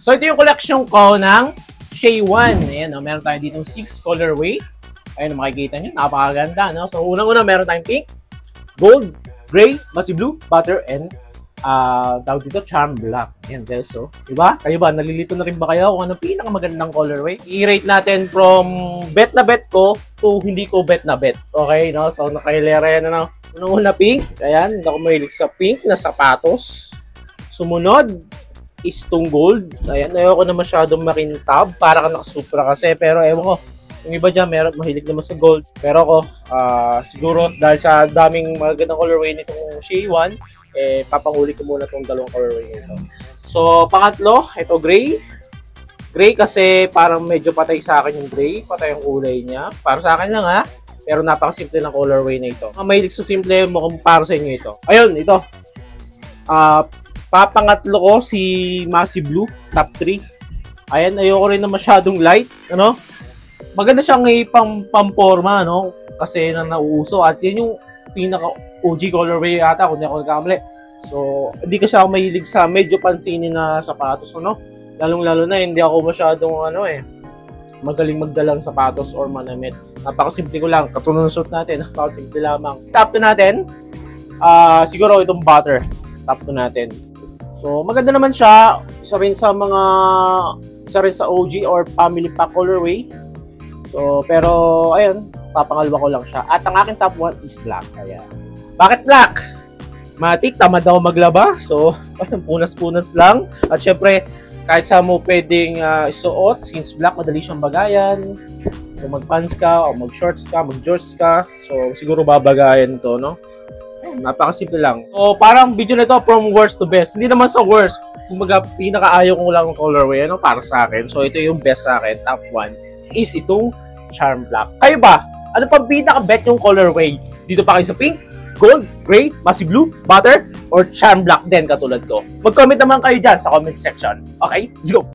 So, ito yung collection ko ng Shea 1. Ayan, no? Meron tayo dito 6 colorway. Ayan, makikita nyo. Napakaganda, no? So, unang-una, meron tayong pink, gold, gray, massy blue, butter, and tawag dito, charm black. Ayan, guys. So, diba? Kayo ba? Nalilito na rin ba kayo kung anong pinakamagandang colorway? I-rate natin from bet na bet ko to hindi ko bet na bet. Okay, no? So, nakailera yan na unang-una pink. Ayan, hindi ako mahilig sa pink na sapatos. Sumunod is itong gold. Ayan, ayoko na masyadong makintab. Para ka nakasupra kasi. Pero ewan ko, yung iba dyan, meron mahilig naman sa gold. Pero ako, siguro dahil sa daming magandang colorway nitong Shea 1, papahuli ko muna itong dalawang colorway nito. So, pangatlo, ito gray. Gray kasi parang medyo patay sa akin yung gray. Patay yung kulay niya. Para sa akin lang ha. Pero napakasimple ng colorway na ito. Mahilig sa simple mo kumpara sa inyo ito. Ayun, ito. Papangatlo ko si Massy Blue, top 3. Ayan, ayoko rin na masyadong light, ano? Maganda siyang pamporma, no? Kasi nauuso at yun yung pinaka OG colorway ata kung hindi ako nagkamali. So, hindi kasi ako mahilig sa medyo pansinin na sapatos, ano? Lalong-lalo na hindi ako masyadong magaling magdalang sapatos or manamit. Napakasimple ko lang. Katulad ng suit natin, napakasimple lamang. Top 2 natin, siguro itong butter. Top 2 natin. So, maganda naman siya. Isa rin sa OG or family pack colorway. So, pero, ayun, papangalawa ko lang siya. At ang aking top 1 is black. Ayan. Bakit black? Matik, tamad ako maglaba. So, punas-punas lang. At syempre, kahit sa mo pwedeng isuot, since black, madali siyang bagayan. So, mag-pants ka, o mag-shorts ka, mag-jorts ka. So, siguro babagayan to, no? Napakasimple lang. So, parang video na ito from worst to best. Hindi naman sa worst. Kumbaga, pinakaayaw ko lang ng colorway, ano, para sa akin. So, ito yung best sa akin. Top 1 is itong charm black. Kayo ba? Ano pang pinaka-bet yung colorway? Dito pa kayo sa pink, gold, gray, massy blue, butter, or charm black din katulad ko? Mag-comment naman kayo dyan sa comment section. Okay? Let's go!